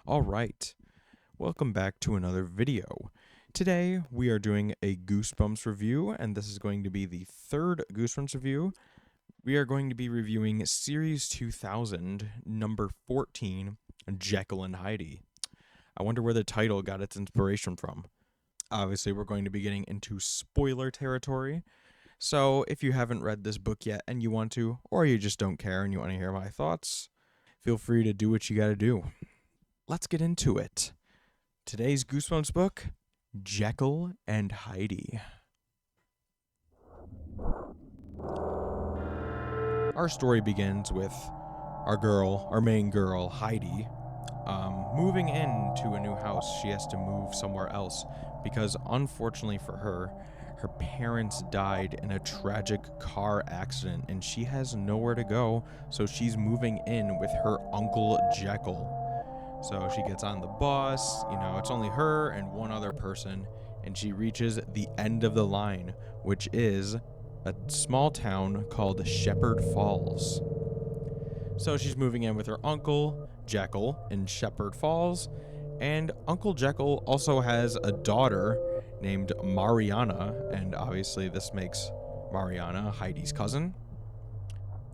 All right, welcome back to another video. Today we are doing a Goosebumps review, and this is going to be the third Goosebumps review. We are going to be reviewing Series 2000, number 14, Jekyll and Heidi. I wonder where the title got its inspiration from. Obviously, we're going to be getting into spoiler territory, so if you haven't read this book yet and you want to, or you just don't care and you want to hear my thoughts, feel free to do what you gotta do. Let's get into it. Today's Goosebumps book, Jekyll and Heidi. Our story begins with our main girl, Heidi, moving into a new house. She has to move somewhere else because, unfortunately for her, her parents died in a tragic car accident and she has nowhere to go, so she's moving in with her Uncle Jekyll. So she gets on the bus, it's only her and one other person, and she reaches the end of the line, which is a small town called Shepherd Falls. So she's moving in with her uncle, Jekyll, in Shepherd Falls, and Uncle Jekyll also has a daughter named Mariana, and obviously this makes Mariana Heidi's cousin.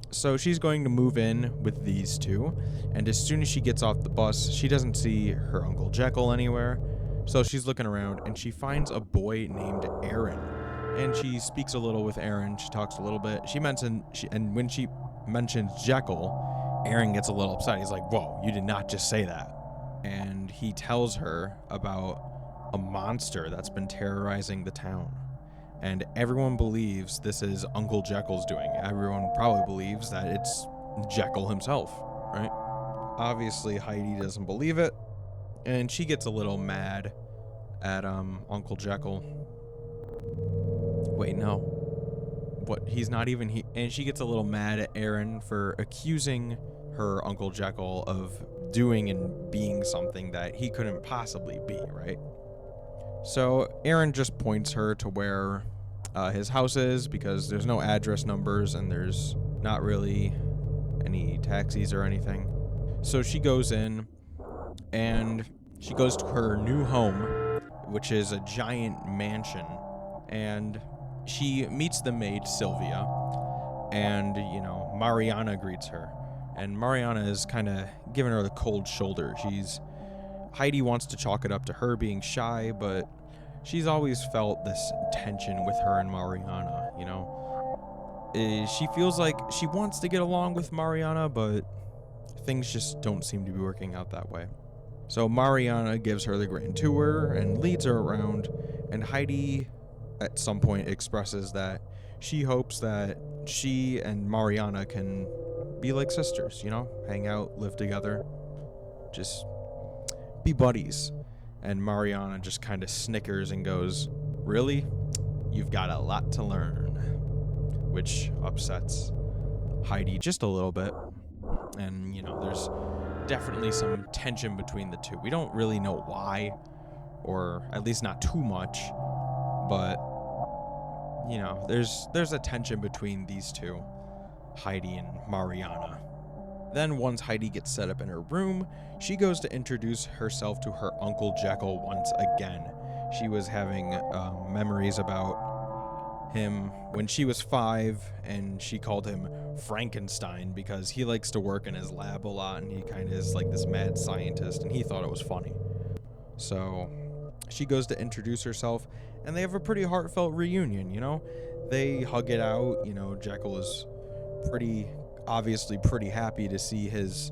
So she's going to move in with these two, and as soon as she gets off the bus, she doesn't see her Uncle Jekyll anywhere. So she's looking around and she finds a boy named Aaron, and she speaks a little with Aaron. She talks a little bit. And when she mentions Jekyll, Aaron gets a little upset. He's like, "Whoa, you did not just say that." And he tells her about a monster that's been terrorizing the town. And everyone believes this is Uncle Jekyll's doing. Everyone probably believes that it's Jekyll himself, right? Obviously, Heidi doesn't believe it, and she gets a little mad at Uncle Jekyll. Wait, no. What? He's not even he. And she gets a little mad at Aaron for accusing her Uncle Jekyll of doing and being something that he couldn't possibly be, right? So Aaron just points her to where his house is, because there's no address numbers and there's not really any taxis or anything. So she goes in and she goes to her new home, which is a giant mansion, and she meets the maid Sylvia, and Mariana greets her, and Mariana is kind of giving her the cold shoulder. Heidi wants to chalk it up to her being shy, but she's always felt this tension with her and Mariana, She feels like she wants to get along with Mariana, but things just don't seem to be working out that way. So Mariana gives her the grand tour and leads her around, and Heidi at some point expresses that she hopes that she and Mariana can be like sisters, hang out, live together, just be buddies. And Mariana just kind of snickers and goes, "Really? You've got a lot to learn," which upsets Heidi just a little bit. And, there's definitely some tension between the two. We don't really know why, or at least not too much, but, there's a tension between these two, Heidi and Mariana. Then once Heidi gets set up in her room, she goes to introduce herself to her Uncle Jekyll once again. She was having memories about him when she was 5, and she called him Frankenstein because he likes to work in his lab a lot, and he kind of is like this mad scientist, and he thought it was funny. So she goes to introduce herself, and they have a pretty heartfelt reunion, They hug it out. Jekyll is obviously pretty happy to see his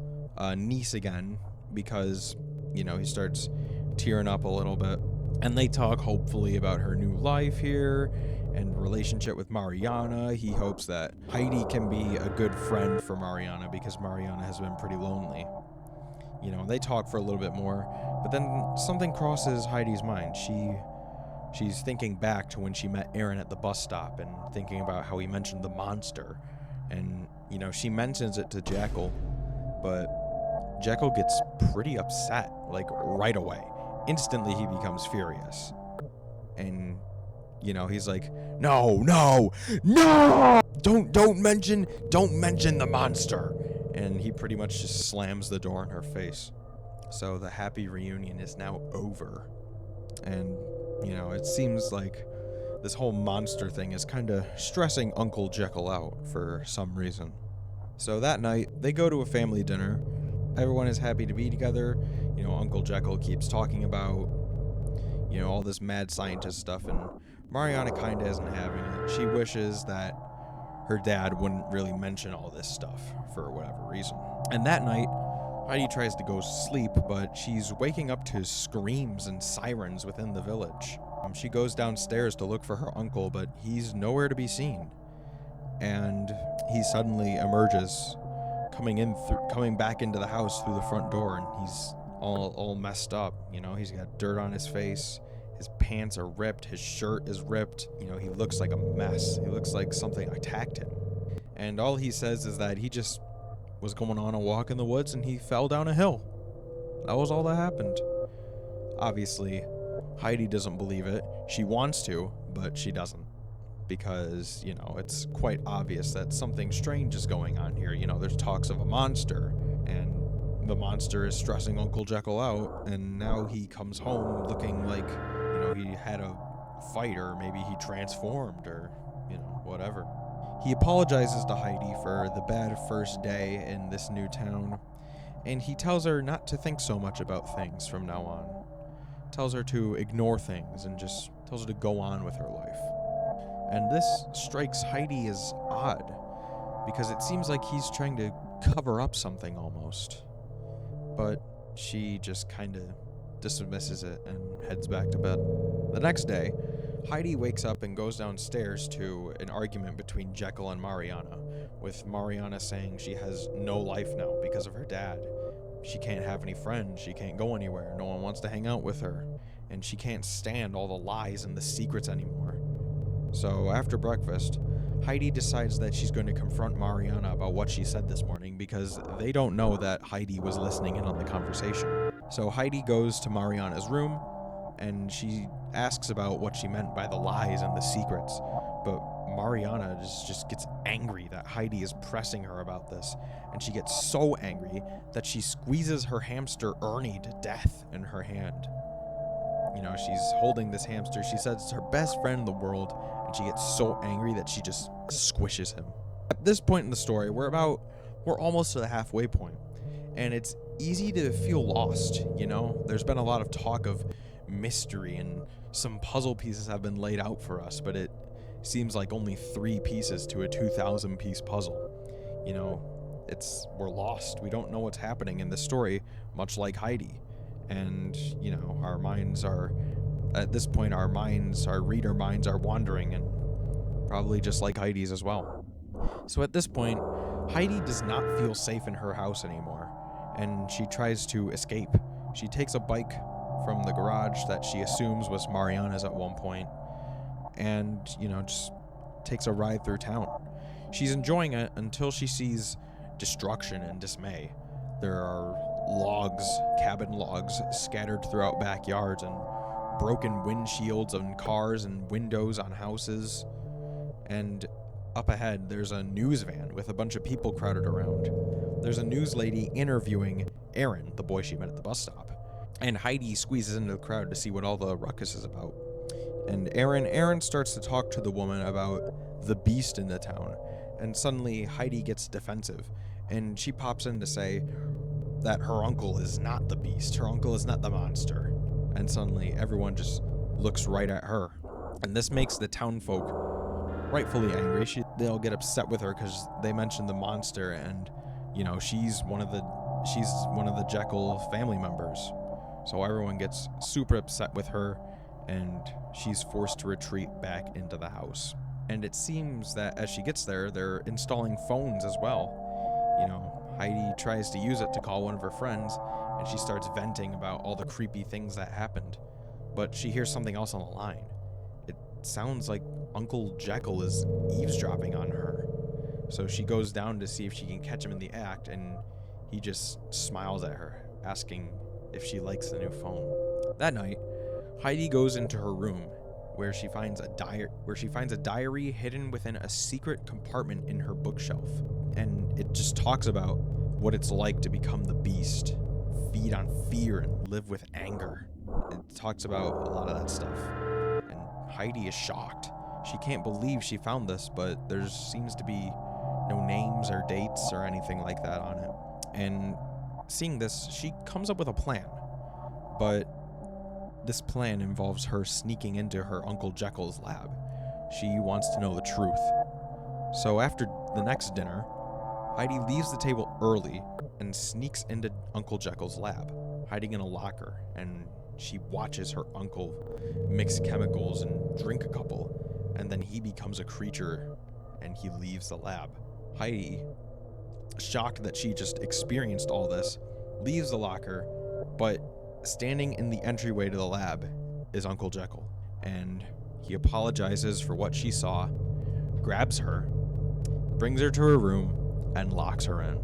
niece again, because he starts tearing up a little bit, and they talk hopefully about her new life here and relationship with Mariana. He hopes that Heidi can be a good friend for Mariana, because Mariana has been pretty lonely. They talk for a little bit more, but then something crosses Heidi's mind. She's thinking back to when she met Aaron at the bus stop and thinking about how he mentioned the monster, and she mentions it to Jekyll, but Jekyll gets pretty upset, like right away. Instantly he becomes furious. And, he's like, "No, no, no! Don't mention the monster." And he pretty much just slams the door in her face. So the happy reunion is now over. And, it seems like this whole monster thing is kind of stressing Uncle Jekyll out for some reason. So that night, they go to a family dinner. Everyone is happy to be together. Uncle Jekyll keeps talking about, all this mad scientist stuff, and Mariana kind of isn't having it. She wishes that her dad wouldn't really mention all this stuff for whatever reason. And that night, Heidi tries to go to sleep, but she's waking up to screams and sirens within the village. She goes downstairs to look for her uncle, but he's nowhere to be seen. And he suddenly emerges, coming back into the house through the front door, and he's all messed up. He's got dirt on his face. His pants are ripped. His shirt is ripped. He looks like a mess. He looks like something attacked him. And all he says is that he just was going on a walk in the woods and he fell down a hill. That was all that happened. Obviously, Heidi doesn't believe it. She wants to, but she doesn't. Because, it's quite obvious that something strange is going on here. There's talks of a monster, and the monster is stressing Uncle Jekyll out, and now he comes home looking like, he had a fight, or maybe he transformed, or, whatever. He apologizes to Heidi for the bad first day in this new town, and he tells her not to think so much about things from now on. Tells her to ignore things and just tells her to go on with her life. And this strikes Heidi as odd, because it seems like he's trying to cover up something almost. But she just kind of dismisses it and heads back to bed. The next day, Heidi wakes up and goes downstairs to an argument between Jekyll and Mariana, with Mariana saying she has no life now because of her dad. She can't have any friends, she can't go anywhere, no one wants to hang out with her, and she can't stand all the lies and the secrets anymore. So after breakfast, Heidi decides that she's going to confront Mariana about what she said this morning, because they don't know that Heidi was listening in on the conversation. So Heidi goes to Mariana's room, and she asks about what she meant by the lies and the secrets, but Mariana just gets angry that Heidi is pressing her about this, and she gets so angry that she squeezes her hamster Ernie to death in her hand. She's holding this hamster. She says it's her best friend in the world, and she gets so angry that she just squishes him. At this point in the story, we're almost to the halfway point, and it's easy to feel lost. There's been a lot of talk of mystery, and some puzzle pieces have been laid out for us, but it seems like only 3 pieces to a 2,000 piece puzzle. We're lost. We don't know what's happening in this story, much like Heidi. And, our minds are, at this point, our reader minds are wandering, and probably just like Heidi's as well. So at this point, Heidi does not feel safe in her house anymore, and she tries to escape. She takes a bike from the garage that she assumes was Mariana's at one point, and, just takes a ride through town. She's enjoying it until she sees destruction and dismay. There are cabin logs scattered throughout backyards, and broken windshields on cars and windows on houses. And up ahead, there's a news van with a bunch of people crowded around. There's a news lady interviewing Aaron, the boy she met at the bus stop. And Heidi squeezes into the crowd to see what all the ruckus is about. And Aaron starts to talk to the woman about the beast in the town. And suddenly Heidi gets defensive, and she pops in to say that her uncle is not the beast. Her uncle is not the monster. And suddenly everyone just looks right at her. And this makes the townfolk rightfully angry. They'll get upset with her because they mentioned the monster, and she's one of the Jekyll family members. So everyone gets super upset with her, and she's forced to retreat back into the house. And it seems that as she gets there, they're installing phones as well. Heidi tries to use it to call one of her friends, and she starts venting about all the creepy things that happened. But she hears something else on the line. It sounds like Uncle Jekyll is eavesdropping on her. So she goes down to see if she can catch him in the act, and he just smiles at her, asking if she likes the new phone. That night, Heidi goes into her room, where she finds a diary hidden within a secret compartment in her bookshelf. And it just talks about what it's like to become the beast, feed on fear and live with anger. It talks about a lot of that stuff. And Heidi is shocked. She can't believe she found this, but there seems to be no names or dates or anything like that on it. And seeing this, she comes up with a plan. But this plan involves her sneaking into her Uncle Jekyll's lab. She wants to know the truth. So after the next dinner, Heidi leaves the table early and sneaks into Uncle Jekyll's lab, hiding in a locker, and she watches her uncle mix chemicals and drink a couple, and then he becomes a creature and he leaves the lab. Heidi, shocked that she just experienced all this, leaves the locker, but standing in the entryway to the lab is Uncle Jekyll, and he apologizes for what she saw, grabs her, brings her to her room, and locks her in.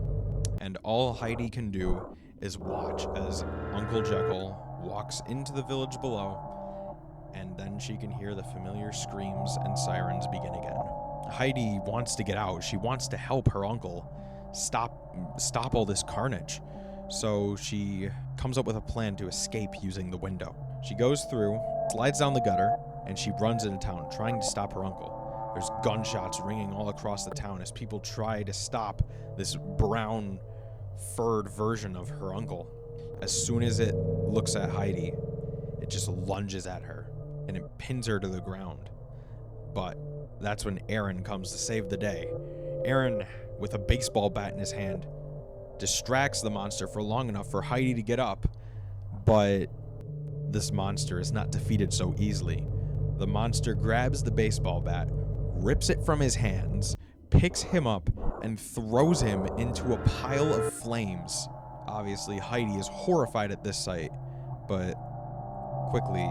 And all Heidi can do is watch as Uncle Jekyll walks into the village below, and then she can hear the familiar screams and sirens begin again. Heidi wants to get out. She wants to help her uncle stop all this carnage. So she comes up with a plan to escape using the window. She goes through, slides down the gutter, and she runs into town, trying to stop her uncle. There's gunshots ringing all across the town as people try to stop this brown, furred version of her uncle. As soon as it looks at Heidi, it just lunges at her, and it pins her to the ground. But that's when Aaron comes to save the day. Aaron, with a baseball bat in his hand, distracts the monster for long enough for Heidi to get up, but this monster is not defeated so easily. The monster grabs the baseball bat, rips it from his hands, picks him up, and throws him into a pile of flames. Obviously, Heidi is horrified at this sight, but quickly,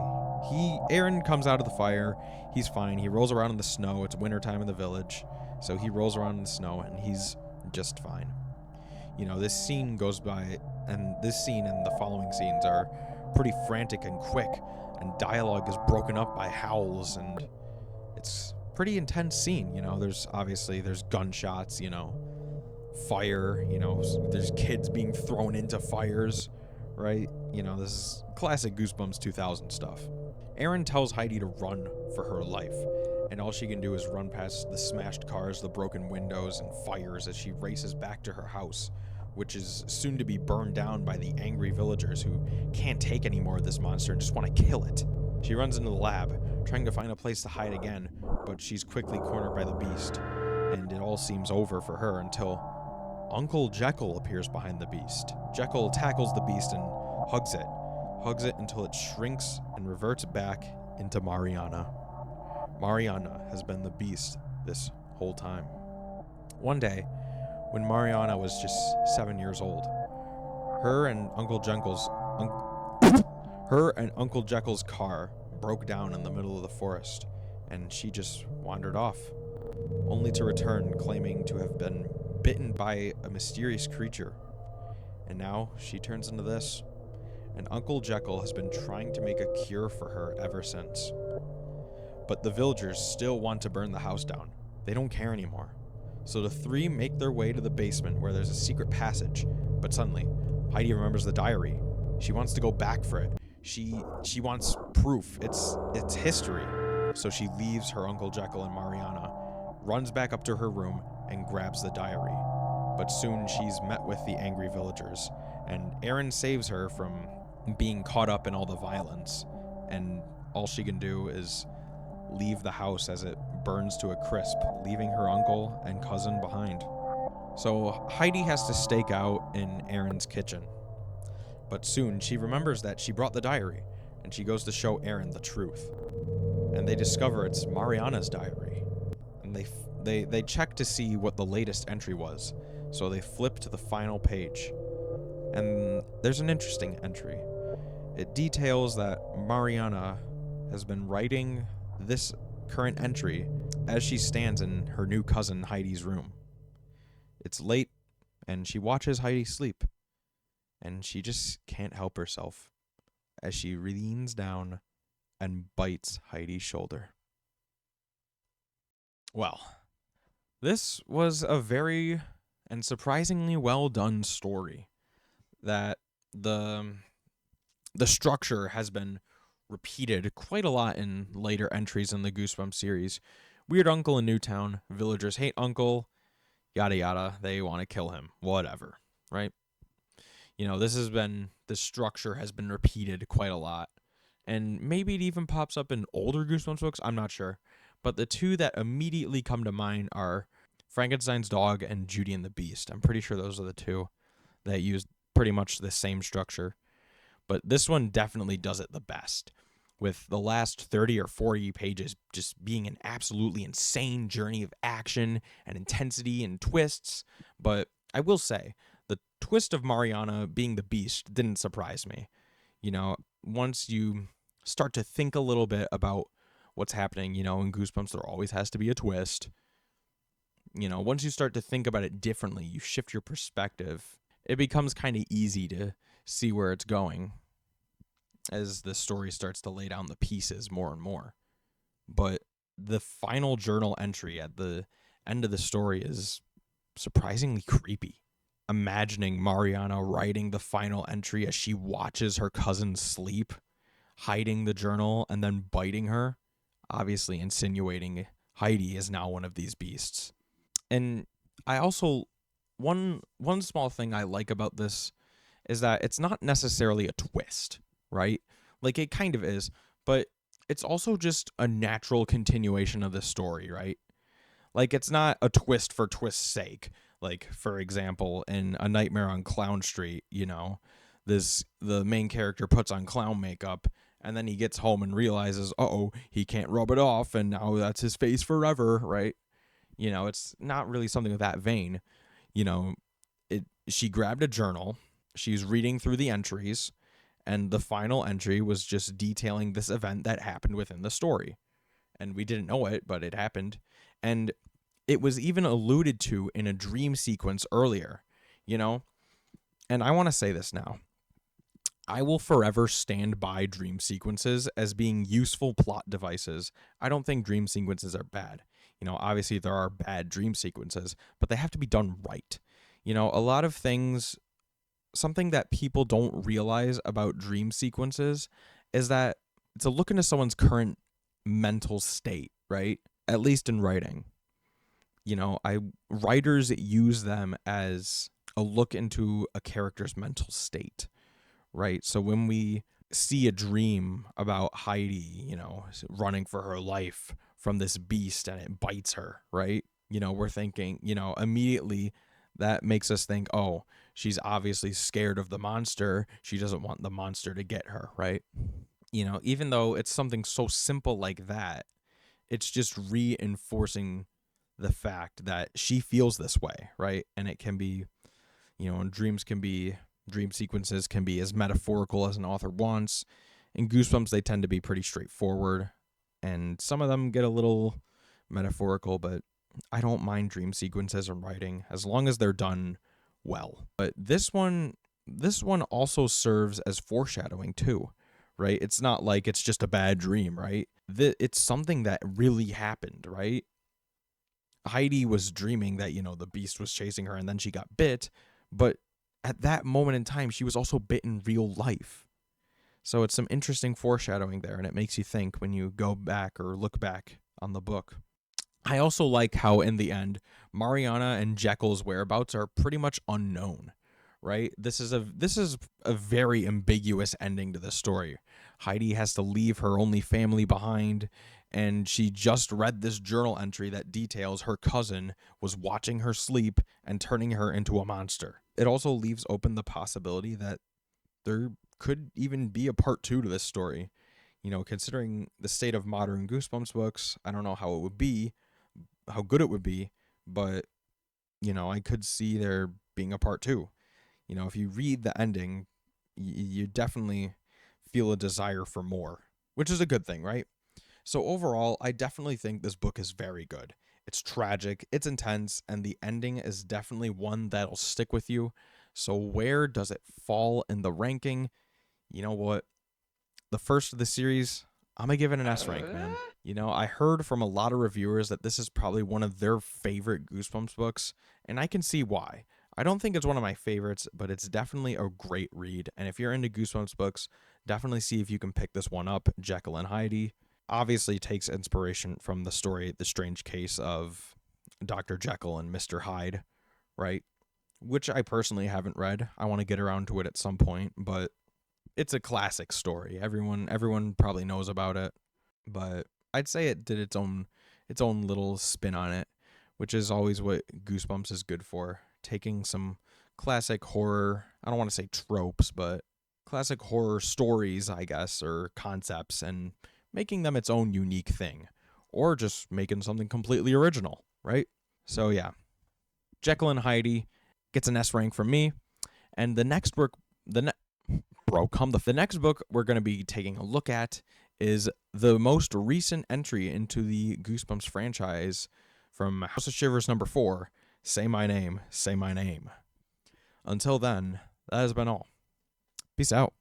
Aaron comes out of the fire. He's fine. He rolls around in the snow. It's wintertime in the village, so he rolls around in the snow, and he's just fine. You know, this scene goes by, and this scene and the following scenes are pretty frantic and quick, and dialogue is broken up by howls, and it's pretty intense scene. You know, there's gunshots, you know, fire, you know, there's kids being thrown into fires, right? You know, this is classic Goosebumps 2000 stuff. Aaron tells Heidi to run for her life, and all she can do is run past the smashed cars, the broken windows, and fires as she races back to her house, which is soon to be burned down by the angry villagers who can't take any more of this monster and just want to kill it. She runs into the lab, trying to find a place to hide again, but she's quickly cornered by the beast, and it all seems over for her until Uncle Jekyll appears behind the beast. Jekyll tackles the beast and hugs it until it shrinks and reverts back into Mariana. Mariana has been the beast this whole time. One day, when Mariana was just 7 years old, her and Uncle Jekyll's car broke down in the middle of the forest, and she just wandered off, only to return claiming to have been bitten by a mysterious creature. And now she turns into this, and Uncle Jekyll has been trying to make a cure for her ever since. But the villagers still want to burn the house down. They don't care anymore. So the three make their way to the basement where there's a secret passage, but suddenly, Heidi remembers the diary. She wants to go back for it. She wants proof. It's history. So she leaves her Uncle Jekyll and Mariana, runs back up to her room, and grabs the diary. But soon she's met with the angry villagers, and Aaron saves her from being caught up in all the violence, and all she can do is leave the house as it burns to a crisp, leaving her uncle and cousin behind. So Heidi has to stake out in Aaron's kitchen. But soon she remembers that she brought the diary, and she goes to show Aaron the truth. And they discover it's Mariana's diary. And they check to see what the latest entry was, so they flip to the final page. And there's an interesting entry. It details that Mariana has been writing this current entry as she stands in her new cousin Heidi's room. It's late, and she watches Heidi sleep, and she just can't help herself as she leans down and bites Heidi's shoulder. Well, this was a very and surprisingly well done story that the the structure has been repeated quite a lot in later entries in the Goosebumps series. Weird Uncle in Newtown, villagers hate Uncle, yada yada, they want to kill him, whatever, right? This structure has been repeated quite a lot. And maybe it even pops up in older Goosebumps books, I'm not sure. But the two that immediately come to mind are Frankenstein's Dog and Judy and the Beast. I'm pretty sure those are the two that use pretty much the same structure. But this one definitely does it the best, with the last 30 or 40 pages just being an absolutely insane journey of action and intensity and twists. But I will say, the twist of Mariana being the Beast didn't surprise me. Once you start to think a little bit about what's happening, in Goosebumps, there always has to be a twist. Once you start to think about it differently, you shift your perspective, it becomes kind of easy to see where it's going as the story starts to lay down the pieces more and more. But the final journal entry at the end of the story is surprisingly creepy. Imagining Mariana writing the final entry as she watches her cousin sleep, hiding the journal, and then biting her, obviously insinuating Heidi is now one of these beasts. And I also, one small thing I like about this is that it's not necessarily a twist, right? Like, it kind of is, but it's also just a natural continuation of the story, right? Like, it's not a twist for twist's sake. Like, for example, in A Nightmare on Clown Street, the main character puts on clown makeup, and then he gets home and realizes, he can't rub it off, and now that's his face forever, right? It's not really something of that vein. She grabbed a journal, she's reading through the entries, and the final entry was just detailing this event that happened within the story. And we didn't know it, but it happened. And it was even alluded to in a dream sequence earlier, And I want to say this now. I will forever stand by dream sequences as being useful plot devices. I don't think dream sequences are bad. Obviously there are bad dream sequences, but they have to be done right. A lot of things, something that people don't realize about dream sequences is that it's a look into someone's current mental state, right? At least in writing. Writers use them as a look into a character's mental state, right? So when we see a dream about Heidi, running for her life from this beast and it bites her, right? We're thinking, immediately that makes us think, oh, she's obviously scared of the monster. She doesn't want the monster to get her, right? Even though it's something so simple like that, it's just reinforcing the fact that she feels this way, right? And it can be, and dream sequences can be as metaphorical as an author wants. In Goosebumps, they tend to be pretty straightforward, and some of them get a little metaphorical, but I don't mind dream sequences in writing as long as they're done well. But this one also serves as foreshadowing too, right? It's not like it's just a bad dream, right? It's something that really happened, right? Heidi was dreaming that, the beast was chasing her and then she got bit, but at that moment in time, she was also bit in real life. So it's some interesting foreshadowing there, and it makes you think when you go back or look back on the book. I also like how, in the end, Mariana and Jekyll's whereabouts are pretty much unknown, right? This is a very ambiguous ending to the story. Heidi has to leave her only family behind, and she just read this journal entry that details her cousin was watching her sleep and turning her into a monster. It also leaves open the possibility that there could even be a part 2 to this story. Considering the state of modern Goosebumps books, I don't know how good it would be, but, I could see there being a part 2. If you read the ending, you definitely feel a desire for more, which is a good thing, right? So overall, I definitely think this book is very good. It's tragic, it's intense, and the ending is definitely one that'll stick with you. So where does it fall in the ranking? You know what? The first of the series, I'm going to give it an S rank, man. I heard from a lot of reviewers that this is probably one of their favorite Goosebumps books, and I can see why. I don't think it's one of my favorites, but it's definitely a great read. And if you're into Goosebumps books, definitely see if you can pick this one up, Jekyll and Heidi. Obviously takes inspiration from the story The Strange Case of Dr. Jekyll and Mr. Hyde, right? Which I personally haven't read. I want to get around to it at some point, but it's a classic story. Everyone probably knows about it, but I'd say it did its own little spin on it, which is always what Goosebumps is good for. Taking some classic horror, I don't want to say tropes, but classic horror stories, I guess, or concepts, and making them its own unique thing, or just making something completely original, right? So yeah, Jekyll and Heidi gets an S rank from me, and the next book, the next book we're going to be taking a look at is the most recent entry into the Goosebumps franchise from House of Shivers #4, Say My Name, Say My Name. Until then, that has been all. Peace out.